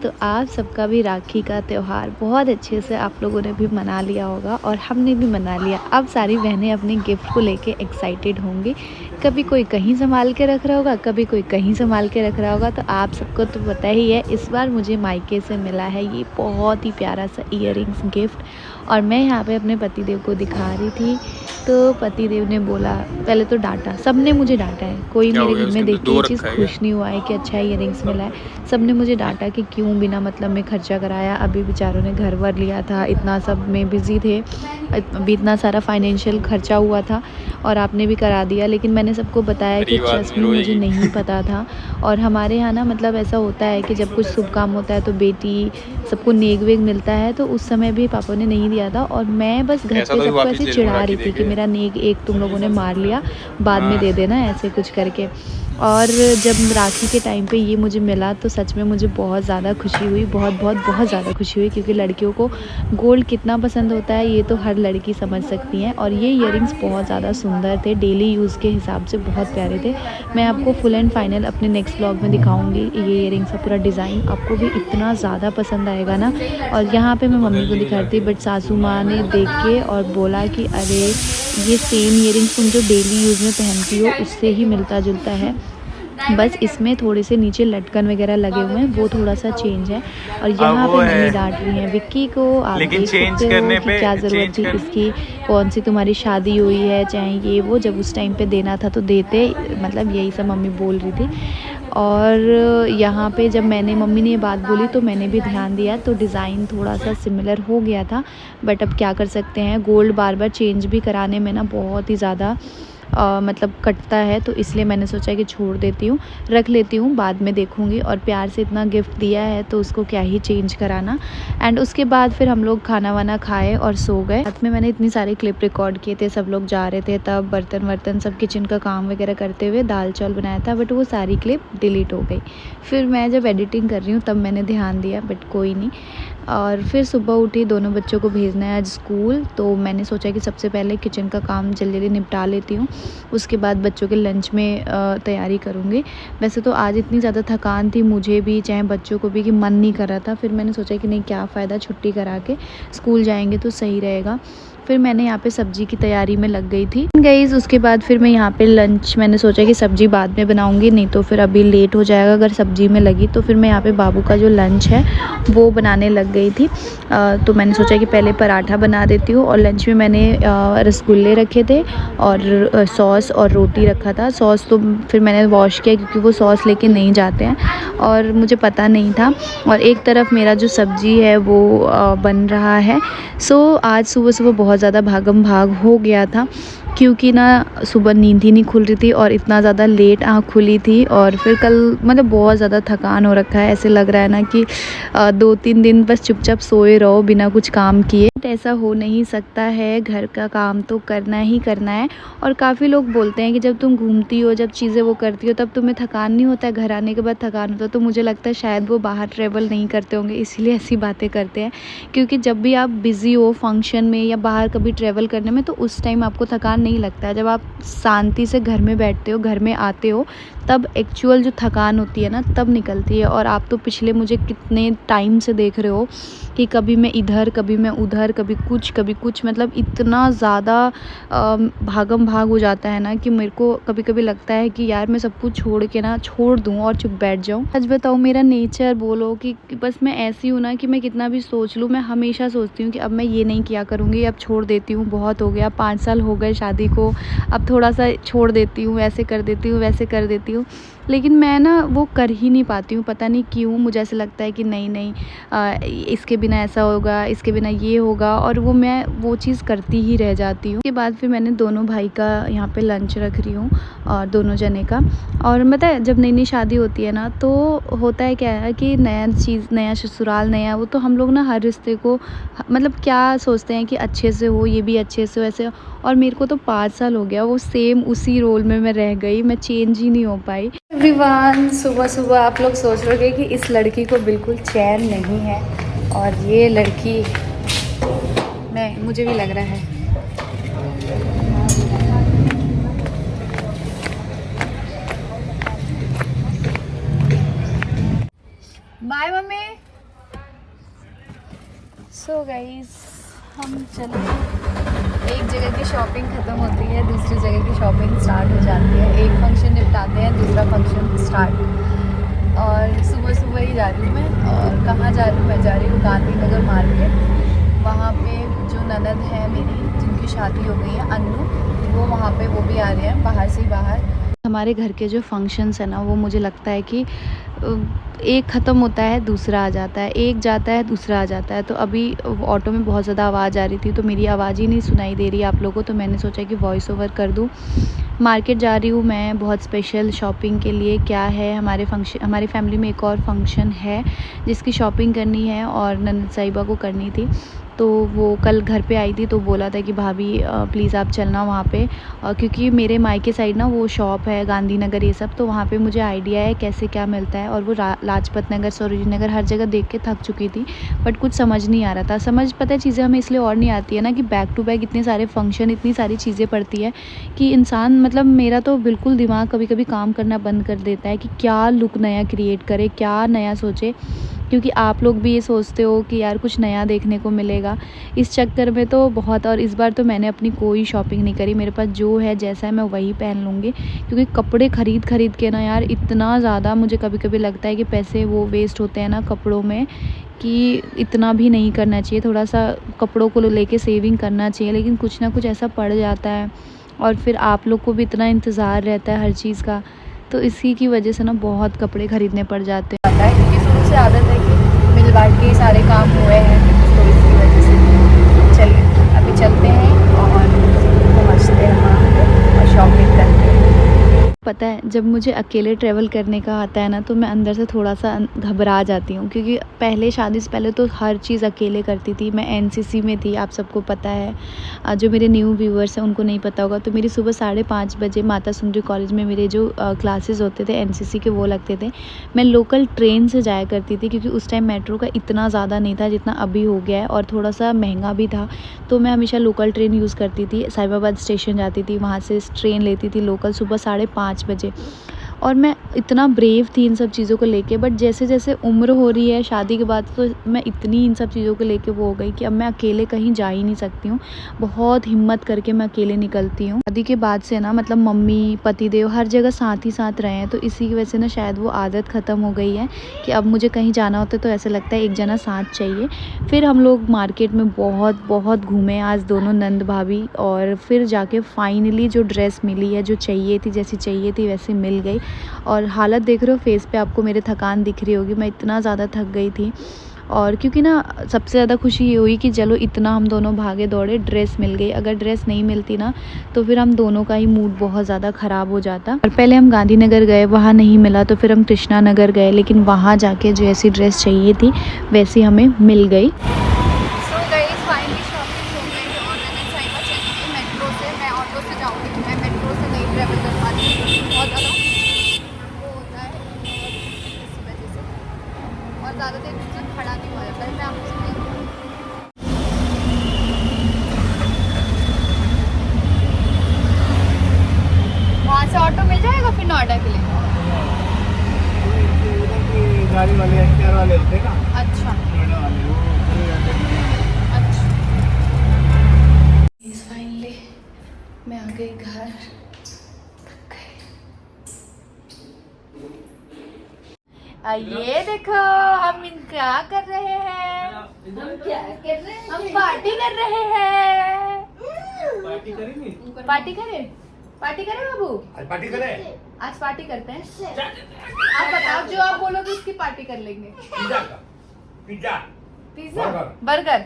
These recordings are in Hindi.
तो आप सबका भी राखी का त्यौहार बहुत अच्छे से आप लोगों ने भी मना लिया होगा और हमने भी मना लिया। अब सारी बहनें अपने गिफ्ट को लेके एक्साइटेड होंगी। कभी कोई कहीं संभाल के रख रहा होगा, कभी कोई कहीं संभाल के रख रहा होगा। तो आप सबको तो पता ही है, इस बार मुझे मायके से मिला है ये बहुत ही प्यारा सा ईयरिंग्स गिफ्ट। और मैं यहाँ पे अपने पतिदेव को दिखा रही थी, तो पतिदेव ने बोला, पहले तो डांटा, सबने मुझे डांटा है। कोई मेरे घर में देख के ये चीज़ खुश नहीं हुआ है कि अच्छा ईयरिंग्स मिला है। सबने मुझे डांटा कि क्यों बिना मतलब में खर्चा कराया, अभी बेचारों ने घर वर लिया था, इतना सब में बिज़ी थे, अभी इतना सारा फाइनेंशियल खर्चा हुआ था और आपने भी करा दिया। लेकिन मैंने सबको बताया कि ट्रस्ट में मुझे नहीं पता था। और हमारे यहाँ ना मतलब ऐसा होता है कि जब कुछ शुभ काम होता है तो बेटी सबको नेक वेग मिलता है, तो उस समय भी पापा ने नहीं दिया था। और मैं बस घर पे सबको ऐसे चिढ़ा रही थी कि मेरा नेक एक तुम लोगों ने मार लिया, बाद में दे देना, ऐसे कुछ करके। और जब राखी के टाइम पे ये मुझे मिला तो सच में मुझे बहुत ज़्यादा खुशी हुई, बहुत ज़्यादा खुशी हुई, क्योंकि लड़कियों को गोल्ड कितना पसंद होता है ये तो हर लड़की समझ सकती है। और ये ईयरिंग्स बहुत ज़्यादा सुंदर थे, डेली यूज़ के हिसाब से बहुत प्यारे थे। मैं आपको फुल एंड फाइनल अपने नेक्स्ट ब्लॉग में दिखाऊंगी ये ईयरिंग्स का पूरा डिज़ाइन। आपको भी इतना ज़्यादा पसंद आएगा ना। और यहाँ पे मैं मम्मी को दिखाती, बट सासू माँ ने देख के और बोला कि अरे ये सेम ईयरिंग्स तुम जो डेली यूज़ में पहनती हो उससे ही मिलता जुलता है, बस इसमें थोड़े से नीचे लटकन वगैरह लगे हुए हैं, वो थोड़ा सा चेंज है। और यहाँ पे मम्मी डांट रही हैं विक्की को, आप देख सकते हो कि क्या ज़रूरत थी इसकी, कौन सी तुम्हारी शादी हुई है, चाहे ये वो, जब उस टाइम पे देना था तो देते, मतलब यही सब मम्मी बोल रही थी। और यहाँ पे जब मम्मी ने ये बात बोली तो मैंने भी ध्यान दिया, तो डिज़ाइन थोड़ा सा सिमिलर हो गया था। बट अब क्या कर सकते हैं, गोल्ड बार बार चेंज भी कराने में ना बहुत ही ज़्यादा मतलब कटता है, तो इसलिए मैंने सोचा कि छोड़ देती हूँ, रख लेती हूँ, बाद में देखूँगी। और प्यार से इतना गिफ्ट दिया है तो उसको क्या ही चेंज कराना। एंड उसके बाद फिर हम लोग खाना वाना खाए और सो गए। साथ में मैंने इतनी सारे क्लिप रिकॉर्ड किए थे, सब लोग जा रहे थे तब, बर्तन वर्तन सब किचन का काम वगैरह करते हुए दाल चावल बनाया था, बट वो सारी क्लिप डिलीट हो गई। फिर मैं जब एडिटिंग कर रही हूँ तब मैंने ध्यान दिया, बट कोई नहीं। और फिर सुबह उठी, दोनों बच्चों को भेजना है आज स्कूल, तो मैंने सोचा कि सबसे पहले किचन का काम जल्दी जल्दी निपटा लेती हूँ, उसके बाद बच्चों के लंच में तैयारी करूँगी। वैसे तो आज इतनी ज़्यादा थकान थी मुझे भी, चाहे बच्चों को भी, कि मन नहीं कर रहा था। फिर मैंने सोचा कि नहीं, क्या फ़ायदा, छुट्टी करा के स्कूल जाएंगे तो सही रहेगा। फिर मैंने यहाँ पे सब्ज़ी की तैयारी में लग गई थी गाइस। उसके बाद फिर मैं यहाँ पे लंच, मैंने सोचा कि सब्ज़ी बाद में बनाऊँगी, नहीं तो फिर अभी लेट हो जाएगा अगर सब्ज़ी में लगी। तो फिर मैं यहाँ पे बाबू का जो लंच है वो बनाने लग गई थी। तो मैंने सोचा कि पहले पराठा बना देती हूँ। और लंच में मैंने रसगुल्ले रखे थे और सॉस और रोटी रखा था। सॉस तो फिर मैंने वॉश किया क्योंकि वो सॉस लेके नहीं जाते हैं और मुझे पता नहीं था। और एक तरफ मेरा जो सब्ज़ी है वो बन रहा है। सो आज सुबह सुबह बहुत ज़्यादा भागम भाग हो गया था, क्योंकि ना सुबह नींद ही नहीं खुल रही थी और इतना ज़्यादा लेट आँख खुली थी। और फिर कल मतलब बहुत ज़्यादा थकान हो रखा है, ऐसे लग रहा है ना कि 2-3 दिन बस चुपचाप सोए रहो बिना कुछ काम किए। ऐसा हो नहीं सकता है, घर का काम तो करना ही करना है। और काफ़ी लोग बोलते हैं कि जब तुम घूमती हो, जब चीज़ें वो करती हो, तब तुम्हें थकान नहीं होता है, घर आने के बाद थकान होता है। तो मुझे लगता है शायद वो बाहर ट्रैवल नहीं करते होंगे, इसीलिए ऐसी बातें करते हैं। क्योंकि जब भी आप बिज़ी हो फंक्शन में या बाहर कभी ट्रैवल करने में, तो उस टाइम आपको थकान नहीं लगता है। जब आप शांति से घर में बैठते हो, घर में आते हो, तब एक्चुअल जो थकान होती है ना, तब निकलती है। और आप तो पिछले मुझे कितने टाइम से देख रहे हो कि कभी मैं इधर, कभी मैं उधर, कभी कुछ, मतलब इतना ज़्यादा भागम भाग हो जाता है ना कि मेरे को कभी कभी लगता है कि यार मैं सब कुछ छोड़ के ना छोड़ दूँ और चुप बैठ जाऊँ। सच बताऊँ, मेरा नेचर बोलो कि बस मैं ऐसी हूँ ना कि मैं कितना भी सोच लूँ, मैं हमेशा सोचती हूँ कि अब मैं ये नहीं किया करूँगी, अब छोड़ देती हूँ, बहुत हो गया, 5 साल हो गए शादी को, अब थोड़ा सा छोड़ देती हूँ, ऐसे कर देती हूँ, वैसे कर देती हूँ। लेकिन मैं ना वो कर ही नहीं पाती हूँ, पता नहीं क्यों। मुझे ऐसा लगता है कि नहीं इसके बिना ऐसा होगा, इसके बिना ये होगा, और मैं वो चीज़ करती ही रह जाती हूँ। उसके बाद फिर मैंने दोनों भाई का यहाँ पे लंच रख रही हूँ और दोनों जने का। और पता है, जब नई नई शादी होती है ना, तो होता है क्या है कि नया चीज़, नया ससुराल, नया वो, तो हम लोग ना हर रिश्ते को मतलब क्या सोचते हैं कि अच्छे से हो, ये भी अच्छे से हो, ऐसे। और मेरे को तो 5 साल हो गया वो सेम उसी रोल में मैं रह गई, मैं चेंज ही नहीं हो पाई। एवरीवन, सुबह सुबह आप लोग सोच रहे हो कि इस लड़की को बिल्कुल चैन नहीं है, और ये लड़की, मुझे भी लग रहा है। Bye mummy. सो गाइस हम चले, एक जगह की शॉपिंग ख़त्म होती है, दूसरी जगह की शॉपिंग स्टार्ट हो जाती है। एक फंक्शन निपटाते हैं, दूसरा फंक्शन स्टार्ट। और सुबह सुबह ही जा रही हूँ मैं। और कहाँ जा रही हूँ? मैं जा रही हूँ गांधीनगर मार्केट। वहाँ पे जो ननद है मेरी, जिनकी शादी हो गई है, अन्नू, वो वहाँ पे वो भी आ रहे हैं बाहर से बाहर। हमारे घर के जो फंक्शंस है ना, वो मुझे लगता है कि एक ख़त्म होता है दूसरा आ जाता है, एक जाता है दूसरा आ जाता है। तो अभी ऑटो में बहुत ज़्यादा आवाज़ आ रही थी, तो मेरी आवाज़ ही नहीं सुनाई दे रही आप लोगों को, तो मैंने सोचा कि वॉइस ओवर कर दूँ। मार्केट जा रही हूँ मैं बहुत स्पेशल शॉपिंग के लिए। क्या है, हमारी फैमिली में एक और फंक्शन है जिसकी शॉपिंग करनी है और ननद साहिबा को करनी थी। तो वो कल घर पे आई थी, तो बोला था कि भाभी प्लीज़ आप चलना वहाँ पे, क्योंकि मेरे मायके साइड ना वो शॉप है गांधीनगर ये सब, तो वहाँ पे मुझे आइडिया है कैसे क्या मिलता है। और वो लाजपत नगर, सरोजिनी नगर, हर जगह देख के थक चुकी थी, बट कुछ समझ नहीं आ रहा था। पता है चीज़ें हमें इसलिए और नहीं आती है ना कि बैक टू बैक इतने सारे फंक्शन, इतनी सारी चीज़ें पड़ती है कि इंसान, मतलब मेरा तो बिल्कुल दिमाग कभी कभी काम करना बंद कर देता है कि क्या लुक नया क्रिएट करे, क्या नया सोचे। क्योंकि आप लोग भी ये सोचते हो कि यार कुछ नया देखने को मिलेगा, इस चक्कर में तो बहुत। और इस बार तो मैंने अपनी कोई शॉपिंग नहीं करी, मेरे पास जो है जैसा है मैं वही पहन लूँगी। क्योंकि कपड़े खरीद के ना यार इतना ज़्यादा मुझे कभी कभी लगता है कि पैसे वो वेस्ट होते हैं ना कपड़ों में, कि इतना भी नहीं करना चाहिए। थोड़ा सा कपड़ों को लेके सेविंग करना चाहिए, लेकिन कुछ ना कुछ ऐसा पड़ जाता है। और फिर आप लोग को भी इतना इंतज़ार रहता है हर चीज़ का, तो इसी की वजह से ना बहुत कपड़े ख़रीदने पड़ जाते हैं। पता है क्योंकि शुरू से आदत है कि मिल बांट के सारे काम हुए हैं, तो इसकी वजह से। चलिए अभी चलते हैं और पहुँचते हैं वहाँ पे और शॉपिंग करते हैं। पता है जब मुझे अकेले ट्रैवल करने का आता है ना, तो मैं अंदर से थोड़ा सा घबरा जाती हूँ, क्योंकि पहले शादी से पहले तो हर चीज़ अकेले करती थी। मैं एनसीसी में थी, आप सबको पता है। जो मेरे न्यू व्यूअर्स हैं उनको नहीं पता होगा, तो मेरी सुबह 5:30 बजे माता सुंदरी कॉलेज में मेरे जो क्लासेस होते थे एनसीसी के, वो लगते थे। मैं लोकल ट्रेन से जाया करती थी, क्योंकि उस टाइम मेट्रो का इतना ज़्यादा नहीं था जितना अभी हो गया है, और थोड़ा सा महंगा भी था। तो मैं हमेशा लोकल ट्रेन यूज़ करती थी, साहिबाबाद स्टेशन जाती थी, वहाँ से ट्रेन लेती थी लोकल सुबह 5:30 बजे। और मैं इतना ब्रेव थी इन सब चीज़ों को लेके, बट जैसे जैसे उम्र हो रही है शादी के बाद, तो मैं इतनी इन सब चीज़ों को लेके वो हो गई कि अब मैं अकेले कहीं जा ही नहीं सकती हूँ। बहुत हिम्मत करके मैं अकेले निकलती हूँ। शादी के बाद से ना, मतलब मम्मी पतिदेव हर जगह साथ ही साथ रहे हैं, तो इसी की वजह से ना शायद वो आदत ख़त्म हो गई है कि अब मुझे कहीं जाना होता है तो ऐसा लगता है एक जना साथ चाहिए। फिर हम लोग मार्केट में बहुत घूमे आज दोनों नंद भाभी, और फिर जाके फाइनली जो ड्रेस मिली है, जो चाहिए थी, जैसी चाहिए थी वैसी मिल गई। और हालत देख रहे हो फेस पे, आपको मेरे थकान दिख रही होगी, मैं इतना ज़्यादा थक गई थी। और क्योंकि ना सबसे ज़्यादा खुशी ये हुई कि चलो इतना हम दोनों भागे दौड़े, ड्रेस मिल गई। अगर ड्रेस नहीं मिलती ना, तो फिर हम दोनों का ही मूड बहुत ज़्यादा ख़राब हो जाता। और पहले हम गांधीनगर गए, वहाँ नहीं मिला, तो फिर हम कृष्णा नगर गए, लेकिन वहाँ जाके जो ऐसी ड्रेस चाहिए थी वैसी हमें मिल गई। ज़्यादा देर तक खड़ा नहीं हुआ जाता है। मैं आपको वहाँ से ऑटो मिल जाएगा फिर नोएडा के लिए? गाड़ी वाले एनटीआर वाले होते हैं ना। अच्छा अच्छा। फाइनली मैं आ गई घर। ये देखो हम क्या कर रहे हैं, हम क्या कर रहे हैं, हम पार्टी कर रहे हैं। पार्टी करेंगे? पार्टी करें? पार्टी करें बाबू? आज पार्टी करें? आज पार्टी करते हैं। आप बताओ, जो आप बोलोगे उसकी पार्टी कर लेंगे। पिज्जा का? पिज्जा, पिज्जा, बर्गर,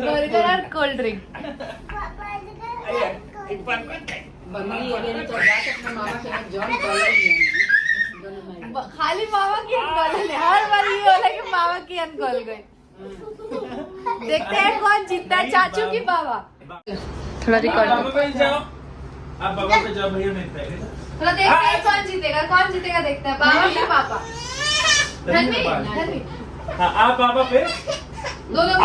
बर्गर और कोल्ड ड्रिंक। खाली मामा की अनगोल है, हर बार ये होला कि मामा की अनगोल गई। देखते हैं कौन जीतता है, चाचू की बाबा। थोड़ा रिकॉर्ड आप बाबा पे जाओ भैया, मेरे पे थोड़ा देखते हैं कौन जीतेगा देखते हैं, बाबा या पापा। धनवी हाँ, आप बाबा पे दोनों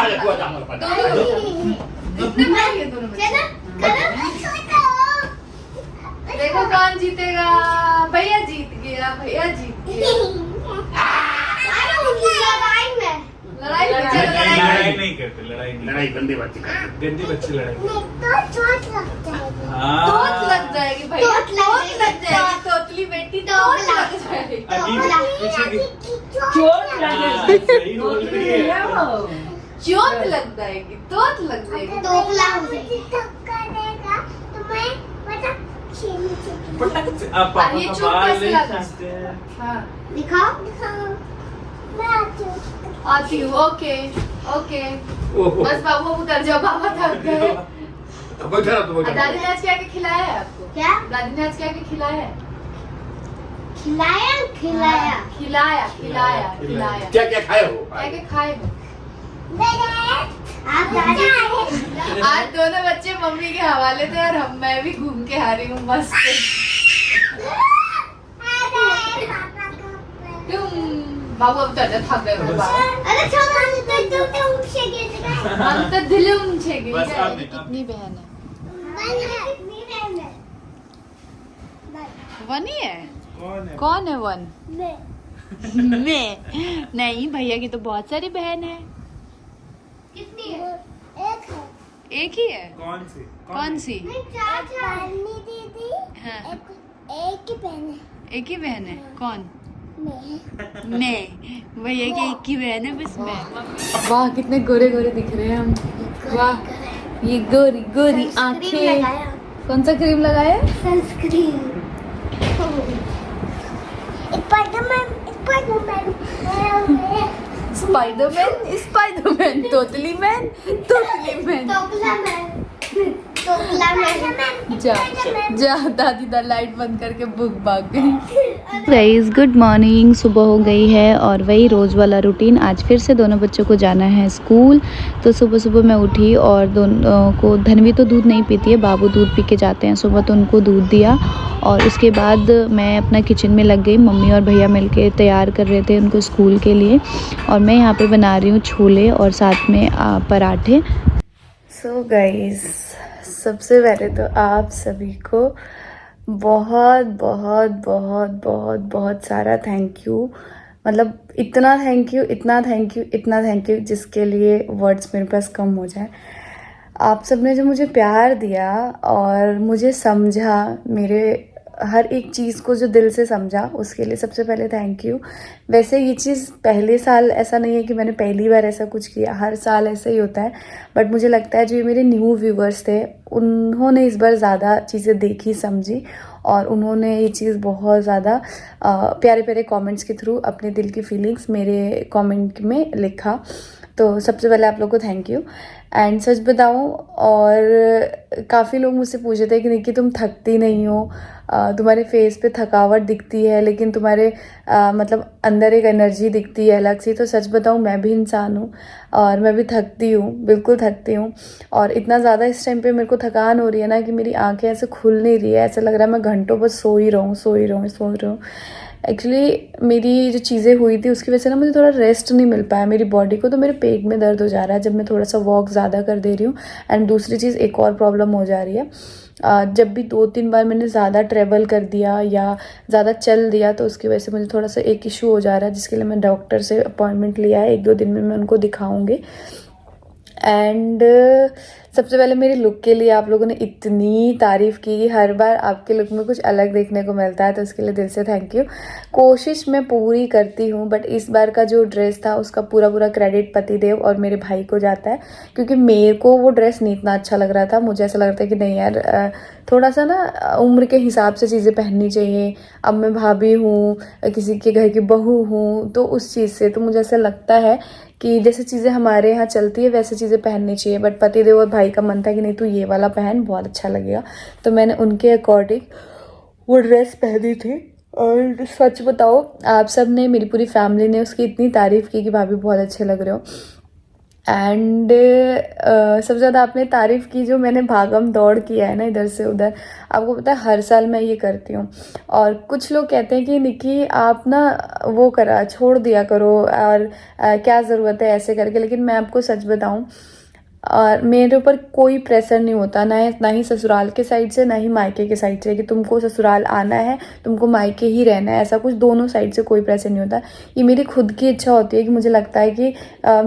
गया, भैया जीत गया, भैया जीत गया। लड़ाई में चलो, लड़ाई नहीं करते, लड़ाई नहीं, लड़ाई गंदी बात है। गंदी बच्ची लड़ाई। तोत लग जाएगी भाई, तोत लग जाएगी, तोतली बेटी तोत लग जाएगी। चोट लगेगी। सही बोल रही है। चोट लग जाएगी, तोत लग जाएगी। पटक से अब पापा ये का चुप बाल कैसे नहीं लगा? खींचते हैं। हाँ, दिखाओ आती हूँ। ओके ओके, ओहो। बस बाबू उतर जाओ, बाबा थक गए। अब इधर आ, तुम इधर आ। दादी ने आज क्या क्या खिलाया है आपको? क्या दादी ने आज क्या क्या खिलाया है? खिलाया खिलाया खिलाया खिलाया। क्या क्या खाए हो? क्या क्या खाए हो? आप दादा आज दोनों बच्चे मम्मी के हवाले थे और मैं भी घूम के आ रही हूँ मस्त। बाबू अब तो थक गए हो बाबा। अरे छोटा तो उठे गए हम तो दिल उमछे गई। बस अब नहीं, कितनी बहन है? मैं वन ही है। कौन है? कौन है वन? मैं नहीं, भैया की तो बहुत सारी बहन है। कितनी है? एक है। एक ही है। कौन सी? कौन सी? पानी दीदी हाँ, एक ही बहन है। एक ही बहन है। कौन? मैं भैया की एक ही बहन है बस मैं। वाह कितने गोरे गोरे दिख रहे हैं हम। वाह ये गोरी गोरी आंखें। कौन सा क्रीम लगाया है? सनस्क्रीन। स्पाइडरमैन, स्पाइडरमैन, तोतली मैन, तोतली मैन। जा जा, दादी दा लाइट बंद करके बुक भाग गई। गाइस गुड मॉर्निंग, सुबह हो गई है और वही रोज़ वाला रूटीन। आज फिर से दोनों बच्चों को जाना है स्कूल। तो सुबह सुबह मैं उठी और दोनों को, धनवी तो दूध नहीं पीती है, बाबू दूध पी के जाते हैं सुबह, तो उनको दूध दिया और उसके बाद मैं अपना किचन में लग गई। मम्मी और भैया मिलके तैयार कर रहे थे उनको स्कूल के लिए और मैं यहाँ पे बना रही हूँ छोले और साथ में पराठे। सो गाइस सबसे पहले तो आप सभी को बहुत बहुत बहुत बहुत बहुत सारा थैंक यू। मतलब इतना थैंक यू, इतना थैंक यू, इतना थैंक यू, जिसके लिए वर्ड्स मेरे पास कम हो जाए। आप सब ने जो मुझे प्यार दिया और मुझे समझा, मेरे हर एक चीज़ को जो दिल से समझा, उसके लिए सबसे पहले थैंक यू। वैसे ये चीज़ पहले साल ऐसा नहीं है कि मैंने पहली बार ऐसा कुछ किया, हर साल ऐसा ही होता है। बट मुझे लगता है जो ये मेरे न्यू व्यूवर्स थे उन्होंने इस बार ज़्यादा चीज़ें देखी समझी और उन्होंने ये चीज़ बहुत ज़्यादा प्यारे प्यारे कमेंट्स के थ्रू अपने दिल की फीलिंग्स मेरे कमेंट में लिखा। तो सबसे पहले आप लोग को थैंक यू। एंड सच बताऊं, और काफ़ी लोग मुझसे पूछे थे कि निक्की तुम थकती नहीं हो, तुम्हारे फेस पे थकावट दिखती है लेकिन तुम्हारे मतलब अंदर एक एनर्जी दिखती है अलग सी। तो सच बताऊं मैं भी इंसान हूँ और मैं भी थकती हूँ, बिल्कुल थकती हूँ। और इतना ज़्यादा इस टाइम पे मेरे को थकान हो रही है ना कि मेरी आंखें ऐसे खुल नहीं रही है, ऐसा लग रहा है मैं घंटों बस सो ही रहूँ। एक्चुअली मेरी जो चीज़ें हुई थी उसकी वजह से ना मुझे थोड़ा रेस्ट नहीं मिल पाया मेरी बॉडी को, तो मेरे पेट में दर्द हो जा रहा है जब मैं थोड़ा सा वॉक ज़्यादा कर दे रही हूँ। एंड दूसरी चीज़ एक और प्रॉब्लम हो जा रही है, जब भी 2-3 बार मैंने ज़्यादा ट्रैवल कर दिया या ज़्यादा चल दिया तो उसकी वजह से मुझे थोड़ा सा एक इशू हो जा रहा है, जिसके लिए मैं डॉक्टर से अपॉइंटमेंट लिया है। 1-2 दिन में मैं उनको दिखाऊंगी। एंड सबसे पहले मेरे लुक के लिए आप लोगों ने इतनी तारीफ़ की, हर बार आपके लुक में कुछ अलग देखने को मिलता है, तो उसके लिए दिल से थैंक यू। कोशिश मैं पूरी करती हूँ बट इस बार का जो ड्रेस था उसका पूरा क्रेडिट पतिदेव और मेरे भाई को जाता है, क्योंकि मेरे को वो ड्रेस नहीं इतना अच्छा लग रहा था। मुझे ऐसा लगता है कि नहीं यार, थोड़ा सा ना उम्र के हिसाब से चीज़ें पहननी चाहिए। अब मैं भाभी हूँ, किसी के घर की बहू हूँ, तो उस चीज़ से तो मुझे ऐसा लगता है कि जैसे चीज़ें हमारे यहाँ चलती है वैसे चीज़ें पहननी चाहिए। बट पतिदेव और भाई का मन था कि नहीं तू ये वाला पहन, बहुत अच्छा लगेगा, तो मैंने उनके अकॉर्डिंग वो ड्रेस पहनी थी। और सच बताओ आप सब ने, मेरी पूरी फैमिली ने उसकी इतनी तारीफ़ की कि भाभी बहुत अच्छे लग रहे हो। एंड सबसे ज़्यादा आपने तारीफ़ की जो मैंने भागम दौड़ किया है ना इधर से उधर। आपको पता है हर साल मैं ये करती हूँ और कुछ लोग कहते हैं कि निक्की आप ना वो छोड़ दिया करो और क्या ज़रूरत है ऐसे करके। लेकिन मैं आपको सच बताऊँ, और मेरे ऊपर कोई प्रेशर नहीं होता, ना ही ससुराल के साइड से ना ही मायके के साइड से कि तुमको ससुराल आना है, तुमको मायके ही रहना है, ऐसा कुछ दोनों साइड से कोई प्रेशर नहीं होता। ये मेरी खुद की इच्छा होती है कि मुझे लगता है कि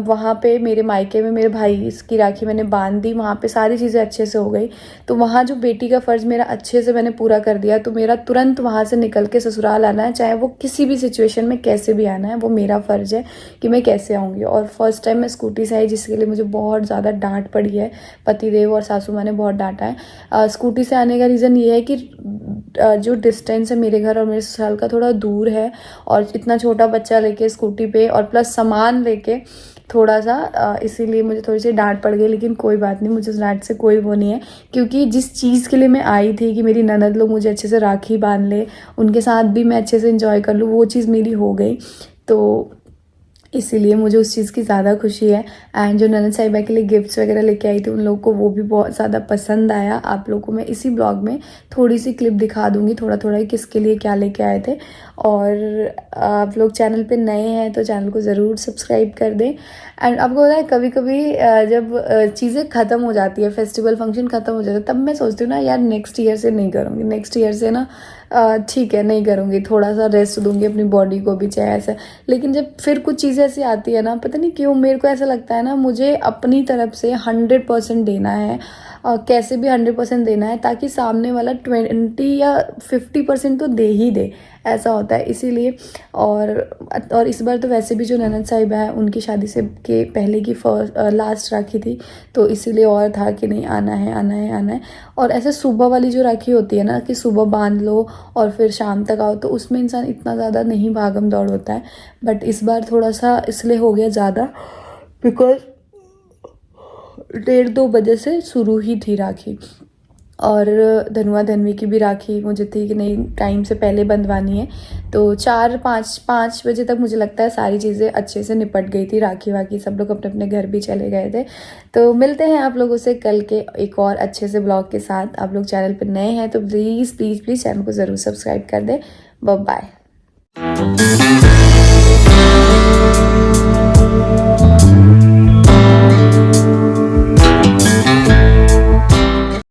वहाँ पे मेरे मायके में मेरे भाई इसकी राखी मैंने बांध दी, वहाँ पे सारी चीज़ें अच्छे से हो गई, तो वहाँ जो बेटी का फ़र्ज़ मेरा अच्छे से मैंने पूरा कर दिया, तो मेरा तुरंत वहाँ से निकल के ससुराल आना है, चाहे वो किसी भी सिचुएशन में कैसे भी आना है, वो मेरा फ़र्ज़ है कि मैं कैसे आऊँगी। और फर्स्ट टाइम मैं स्कूटी से आई, जिसके लिए मुझे बहुत ज़्यादा डांट पड़ी है, पतिदेव और सासू माँ ने बहुत डांटा है। स्कूटी से आने का रीज़न ये है कि जो डिस्टेंस है मेरे घर और मेरे ससुराल का थोड़ा दूर है, और इतना छोटा बच्चा लेके स्कूटी पे और प्लस सामान लेके थोड़ा सा इसीलिए मुझे थोड़ी सी डांट पड़ गई, लेकिन कोई बात नहीं, मुझे उस डांट से कोई वो नहीं है, क्योंकि जिस चीज़ के लिए मैं आई थी कि मेरी ननद लोग मुझे अच्छे से राखी बांध ले, उनके साथ भी मैं अच्छे से इंजॉय कर लूँ, वो चीज़ मेरी हो गई, तो इसीलिए मुझे उस चीज़ की ज़्यादा खुशी है। एंड जो ननद साहिबा के लिए गिफ्ट्स वगैरह लेके आई थी, उन लोगों को वो भी बहुत ज़्यादा पसंद आया। आप लोगों को मैं इसी ब्लॉग में थोड़ी सी क्लिप दिखा दूँगी, थोड़ा थोड़ा किसके लिए क्या लेके आए थे। और आप लोग चैनल पे नए हैं तो चैनल को ज़रूर सब्सक्राइब कर दें। एंड आपको पता है, कभी कभी जब चीज़ें ख़त्म हो जाती है, फेस्टिवल फंक्शन ख़त्म हो जाता है, तब मैं सोचती हूँ ना यार नेक्स्ट ईयर से नहीं करूँगी, नेक्स्ट ईयर से ना ठीक है नहीं करूँगी, थोड़ा सा रेस्ट दूँगी अपनी बॉडी को भी, चाहे ऐसा। लेकिन जब फिर कुछ चीज़ें ऐसी आती है ना, पता नहीं क्यों मेरे को ऐसा लगता है ना, मुझे अपनी तरफ से 100% देना है, कैसे भी 100% देना है, ताकि सामने वाला 20 या 50% तो दे ही दे, ऐसा होता है। इसीलिए और इस बार तो वैसे भी जो ननद साहिबा है उनकी शादी से के पहले की लास्ट राखी थी, तो इसीलिए और था कि नहीं आना है आना है आना है। और ऐसे सुबह वाली जो राखी होती है ना, कि सुबह बांध लो और फिर शाम तक आओ, तो उसमें इंसान इतना ज़्यादा नहीं भागम दौड़ होता है। बट इस बार थोड़ा सा इसलिए हो गया ज़्यादा, बिकॉज 1:30-2 बजे से शुरू ही थी राखी, और धनुआ धनवी की भी राखी मुझे थी कि नहीं टाइम से पहले बंधवानी है, तो 4-5 बजे तक मुझे लगता है सारी चीज़ें अच्छे से निपट गई थी, राखी वाखी सब लोग अपने अपने घर भी चले गए थे। तो मिलते हैं आप लोगों से कल के एक और अच्छे से ब्लॉग के साथ। आप लोग चैनल पर नए हैं तो प्लीज़ प्लीज़ प्लीज़ चैनल को ज़रूर सब्सक्राइब कर दें। Bye bye.